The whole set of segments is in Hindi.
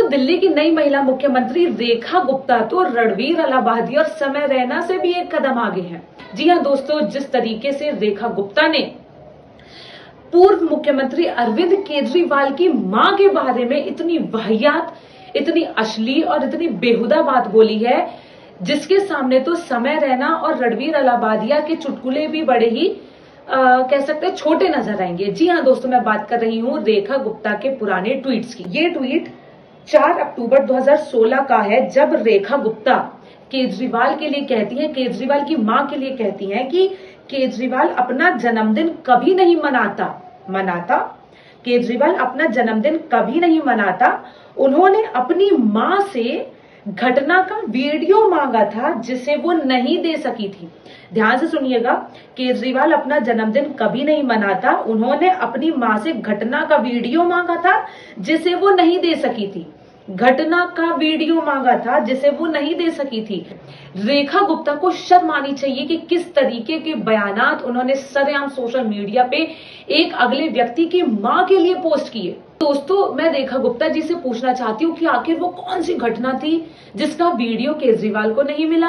दिल्ली की नई महिला मुख्यमंत्री रेखा गुप्ता तो रणवीर अलाहाबादी और समय रैना से भी एक कदम आगे हैं। जी हां दोस्तों, जिस तरीके से रेखा गुप्ता ने पूर्व मुख्यमंत्री अरविंद केजरीवाल की मां के बारे में इतनी वाहियात, इतनी अश्लील और इतनी बेहुदा बात बोली है, जिसके सामने तो समय रैना और रणवीर अलाहाबादिया के चुटकुले भी बड़े ही कह सकते हैं छोटे नजर आएंगे। जी हां दोस्तों, मैं बात कर रही हूं रेखा गुप्ता के पुराने ट्वीट्स की। ये ट्वीट 4 अक्टूबर 2016 का है, जब रेखा गुप्ता केजरीवाल के लिए कहती है, केजरीवाल की मां के लिए कहती हैं कि केजरीवाल अपना जन्मदिन कभी नहीं मनाता। केजरीवाल अपना जन्मदिन कभी नहीं मनाता। उन्होंने अपनी मां से घटना का वीडियो मांगा था जिसे वो नहीं दे सकी थी। ध्यान से सुनिएगा, केजरीवाल अपना जन्मदिन कभी नहीं मनाता। उन्होंने अपनी मां से घटना का वीडियो मांगा था जिसे वो नहीं दे सकी थी। घटना का वीडियो मांगा था जिसे वो नहीं दे सकी थी। रेखा गुप्ता को शर्म आनी चाहिए कि किस तरीके के बयानात उन्होंने सरेआम सोशल मीडिया पे एक अगले व्यक्ति की मां के लिए पोस्ट किए। दोस्तों, मैं रेखा गुप्ता जी से पूछना चाहती हूँ कि आखिर वो कौन सी घटना थी जिसका वीडियो केजरीवाल को नहीं मिला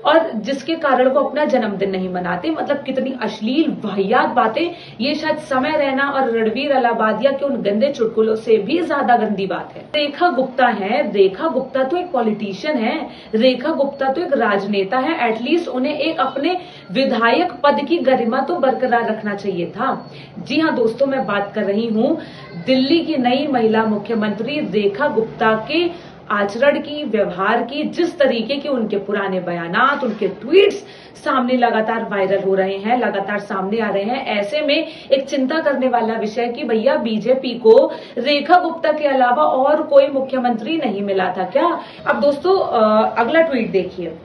और जिसके कारण वो अपना जन्मदिन नहीं मनाते। मतलब कितनी अश्लील वाहियात बातें। ये शायद समय रैना और रणवीर अलाहाबादिया के उन गंदे चुटकुलों से भी ज्यादा गंदी बात है। रेखा गुप्ता है, रेखा गुप्ता तो एक पॉलिटिशियन है, रेखा गुप्ता तो एक राजनेता है। एटलीस्ट उन्हें एक अपने विधायक पद की गरिमा तो बरकरार रखना चाहिए था। जी हाँ दोस्तों, मैं बात कर रही हूँ दिल्ली की नई महिला मुख्यमंत्री रेखा गुप्ता के आचरण की, व्यवहार की, जिस तरीके के उनके पुराने बयानात, उनके ट्वीट्स सामने लगातार वायरल हो रहे हैं, लगातार सामने आ रहे हैं। ऐसे में एक चिंता करने वाला विषय कि भैया बीजेपी को रेखा गुप्ता के अलावा और कोई मुख्यमंत्री नहीं मिला था क्या? अब दोस्तों अगला ट्वीट देखिए।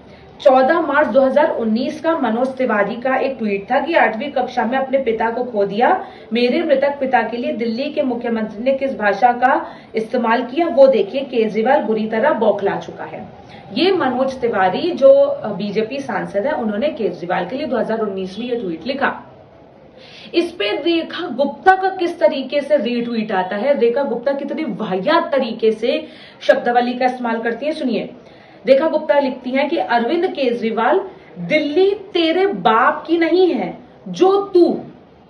14 मार्च 2019 का मनोज तिवारी का एक ट्वीट था कि 8वीं कक्षा में अपने पिता को खो दिया। मेरे मृतक पिता के लिए दिल्ली के मुख्यमंत्री ने किस भाषा का इस्तेमाल किया वो देखिए। केजरीवाल बुरी तरह बौखला चुका है। ये मनोज तिवारी जो बीजेपी सांसद है, उन्होंने केजरीवाल के लिए 2019 में ये ट्वीट लिखा। इस पे रेखा गुप्ता का किस तरीके से रीट्वीट आता है, रेखा गुप्ता कितनी वाहियात तरीके से शब्दावली का इस्तेमाल करती है, सुनिए। रेखा गुप्ता लिखती हैं कि अरविंद केजरीवाल, दिल्ली तेरे बाप की नहीं है जो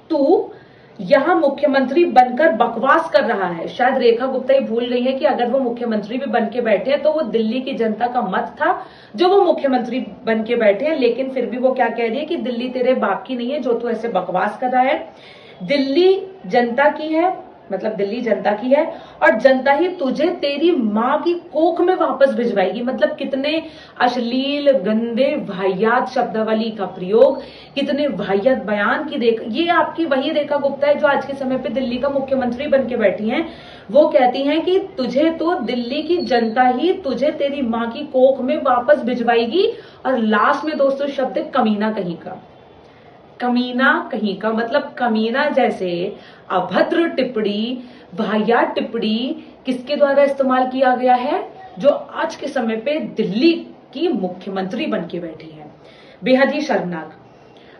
तू यहां मुख्यमंत्री बनकर बकवास कर रहा है। शायद रेखा गुप्ता ही भूल गई है कि अगर वो मुख्यमंत्री भी बन के बैठे हैं तो वो दिल्ली की जनता का मत था जो वो मुख्यमंत्री बन के बैठे हैं। लेकिन फिर भी वो क्या कह रही है कि दिल्ली तेरे बाप की नहीं है जो तू ऐसे बकवास कर रहा है। दिल्ली जनता की है, मतलब दिल्ली जनता की है, और जनता ही तुझे तेरी मां की कोख में वापस भिजवाएगी। मतलब कितने अश्लील, गंदे, वाहियात शब्दावली का प्रयोग, कितने वाहियात बयान की। ये आपकी वही रेखा गुप्ता है जो आज के समय पे दिल्ली का मुख्यमंत्री बन के बैठी हैं। वो कहती हैं कि तुझे तो दिल्ली की जनता ही तुझे तेरी मां की कोख में वापस भिजवाएगी। और लास्ट में दोस्तों शब्द कमीना कहीं का। कमीना कहीं का मतलब कमीना जैसे अभद्र टिप्पणी, वाहियात टिप्पणी किसके द्वारा इस्तेमाल किया गया है? जो आज के समय पे दिल्ली की मुख्यमंत्री बन के बैठी है। बेहद ही शर्मनाक।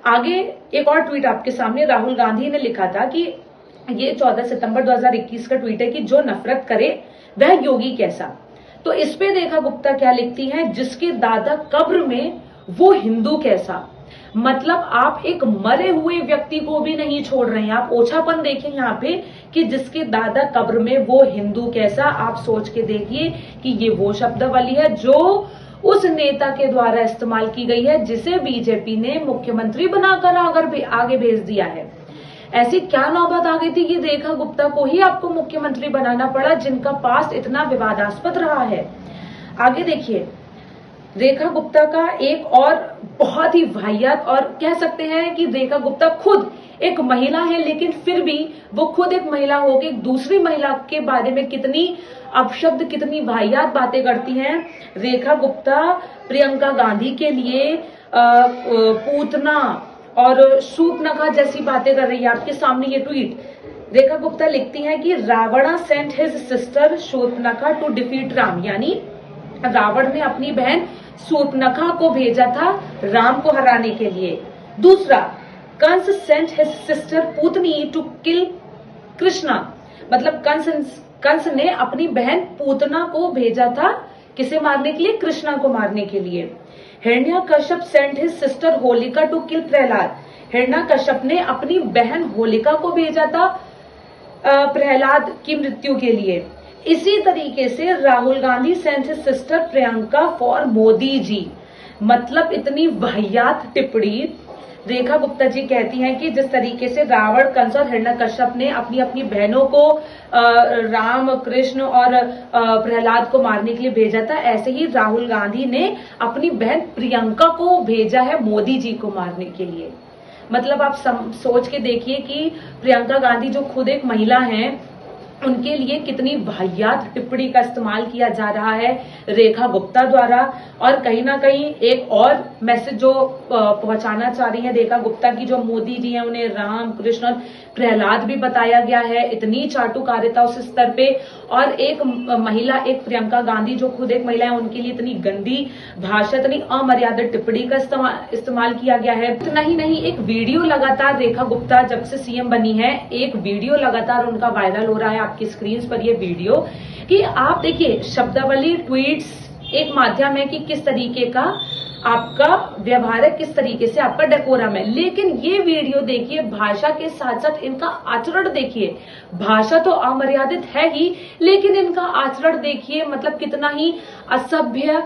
आगे एक और ट्वीट आपके सामने राहुल गांधी ने लिखा था कि ये 14 सितंबर 2021 का ट्वीट है कि जो नफरत करे वह योगी कैसा। तो इस पे रेखा गुप्ता क्या लिखती है, जिसके दादा कब्र में वो हिंदू कैसा। मतलब आप एक मरे हुए व्यक्ति को भी नहीं छोड़ रहे हैं। आप ओछापन देखें यहाँ पे कि जिसके दादा कब्र में वो हिंदू कैसा। आप सोच के देखिए कि ये वो शब्दावली है जो उस नेता के द्वारा इस्तेमाल की गई है जिसे बीजेपी ने मुख्यमंत्री बनाकर आगे भेज दिया है। ऐसी क्या नौबत आ गई थी कि रेखा गुप्ता को ही आपको मुख्यमंत्री बनाना पड़ा, जिनका पास्ट इतना विवादास्पद रहा है। आगे देखिए, रेखा गुप्ता का एक और बहुत ही वाहियात, और कह सकते हैं कि रेखा गुप्ता खुद एक महिला है, लेकिन फिर भी वो खुद एक महिला होकर एक दूसरी महिला के बारे में कितनी अपशब्द, कितनी वाहियात बातें करती हैं। रेखा गुप्ता प्रियंका गांधी के लिए पूतना और शूर्पणखा जैसी बातें कर रही है। आपके सामने ये ट्वीट रेखा गुप्ता लिखती हैं कि Ravan sent his sister Shurpanakha to defeat Ram, यानी रावण ने अपनी बहन शूर्पणखा को भेजा था राम को हराने के लिए। दूसरा, Kansa sent his sister Putana to kill Krishna, मतलब कंस कंस ने अपनी बहन पूतना को भेजा था किसे मारने के लिए? कृष्णा को मारने के लिए। Hiranyakashyap sent his sister Holika to kill Prahlad. Hiranyakashyap ने अपनी बहन होलिका को भेजा था प्रहलाद की मृत्यु के लिए। इसी तरीके से Rahul Gandhi sent his sister Priyanka for Modi ji. मतलब इतनी वाहियात टिप्पणी रेखा गुप्ता जी कहती हैं कि जिस तरीके से रावण, कंस और हिरण्यकश्यप ने अपनी अपनी बहनों को राम, कृष्ण और प्रहलाद को मारने के लिए भेजा था, ऐसे ही राहुल गांधी ने अपनी बहन प्रियंका को भेजा है मोदी जी को मारने के लिए। मतलब आप सोच के देखिए कि प्रियंका गांधी जो खुद एक महिला हैं, उनके लिए कितनी वाहियात टिप्पणी का इस्तेमाल किया जा रहा है रेखा गुप्ता द्वारा। और कहीं ना कहीं एक और मैसेज जो पहुंचाना चाह रही है रेखा गुप्ता की, जो मोदी जी हैं उन्हें राम, कृष्ण और प्रहलाद भी बताया गया है। इतनी चाटुकारिता उस स्तर पे, और एक महिला, एक प्रियंका गांधी जो खुद एक महिला है, उनके लिए इतनी गंदी भाषा, इतनी अमर्यादित टिप्पणी का इस्तेमाल किया गया है। इतना ही नहीं, एक वीडियो लगातार रेखा गुप्ता जब से सीएम बनी है, एक वीडियो लगातार उनका वायरल हो रहा है आपकी स्क्रीन पर, ये वीडियो कि आप देखिए शब्दावली, ट्वीट्स एक माध्यम है कि किस तरीके का आपका व्यवहार है, किस तरीके से आपका डेकोरम है। लेकिन ये वीडियो देखिए, भाषा के साथ साथ इनका आचरण देखिए। भाषा तो अमर्यादित है ही, लेकिन इनका आचरण देखिए, मतलब कितना ही असभ्य,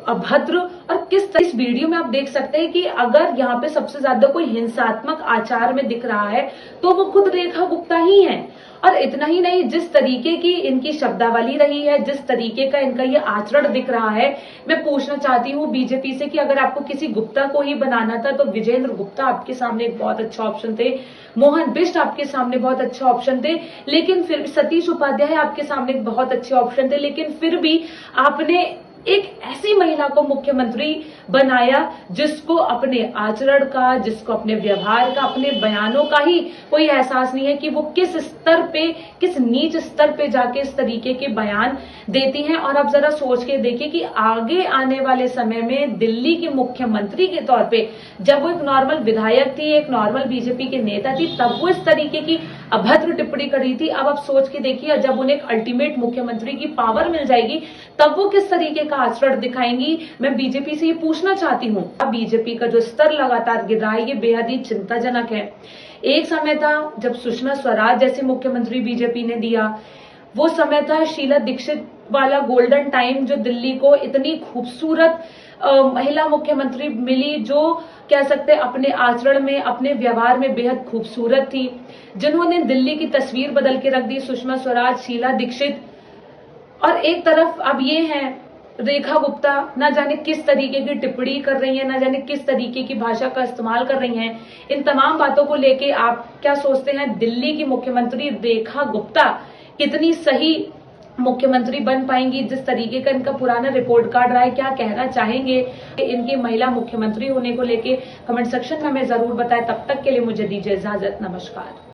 अभद्र। और इस वीडियो में आप देख सकते हैं कि अगर यहाँ पे सबसे ज्यादा कोई हिंसात्मक आचार में दिख रहा है तो वो खुद रेखा गुप्ता ही है। और इतना ही नहीं, जिस तरीके की इनकी शब्दावली रही है, जिस तरीके का इनका ये आचरण दिख रहा है, मैं पूछना चाहती हूँ बीजेपी से कि अगर आपको किसी गुप्ता को ही बनाना था तो विजेंद्र गुप्ता आपके सामने एक बहुत अच्छा ऑप्शन थे, मोहन बिष्ट आपके सामने बहुत अच्छे ऑप्शन थे, लेकिन फिर सतीश उपाध्याय आपके सामने एक बहुत अच्छे ऑप्शन थे, लेकिन फिर भी आपने एक ऐसी महिला को मुख्यमंत्री बनाया जिसको अपने आचरण का, जिसको अपने व्यवहार का, अपने बयानों का ही कोई एहसास नहीं है कि वो किस स्तर पे, किस नीच स्तर पे जाके इस तरीके के बयान देती हैं। और अब जरा सोच के देखिए कि आगे आने वाले समय में दिल्ली की मुख्यमंत्री के तौर पे जब वो एक नॉर्मल विधायक थी, एक नॉर्मल बीजेपी के नेता थी, तब वो इस तरीके की अभद्र टिप्पणी कर रही थी। अब आप सोच के देखिए, जब उन्हें एक अल्टीमेट मुख्यमंत्री की पावर मिल जाएगी तब वो किस तरीके का आचरण दिखाएंगी। मैं बीजेपी से ये पूछना चाहती हूँ। अब बीजेपी का जो स्तर लगातार गिर रहा है, ये बेहद ही चिंताजनक है। एक समय था जब सुषमा स्वराज जैसे मुख्यमंत्री बीजेपी ने दिया, वो समय था शीला दीक्षित वाला गोल्डन टाइम, जो दिल्ली को इतनी खूबसूरत महिला मुख्यमंत्री मिली, जो कह सकते हैं अपने आचरण में, अपने व्यवहार में बेहद खूबसूरत थी, जिन्होंने दिल्ली की तस्वीर बदल के रख दी। सुषमा स्वराज, शीला दीक्षित। और एक तरफ अब ये है रेखा गुप्ता, ना जाने किस तरीके की टिप्पणी कर रही है, ना जाने किस तरीके की भाषा का इस्तेमाल कर रही हैं। इन तमाम बातों को लेके आप क्या सोचते हैं? दिल्ली की मुख्यमंत्री रेखा गुप्ता कितनी सही मुख्यमंत्री बन पाएंगी? जिस तरीके का इनका पुराना रिपोर्ट कार्ड रहा है, क्या कहना चाहेंगे इनकी महिला मुख्यमंत्री होने को लेके? कमेंट सेक्शन में हमें जरूर बताएं। तब तक के लिए मुझे दीजिए इजाजत। नमस्कार।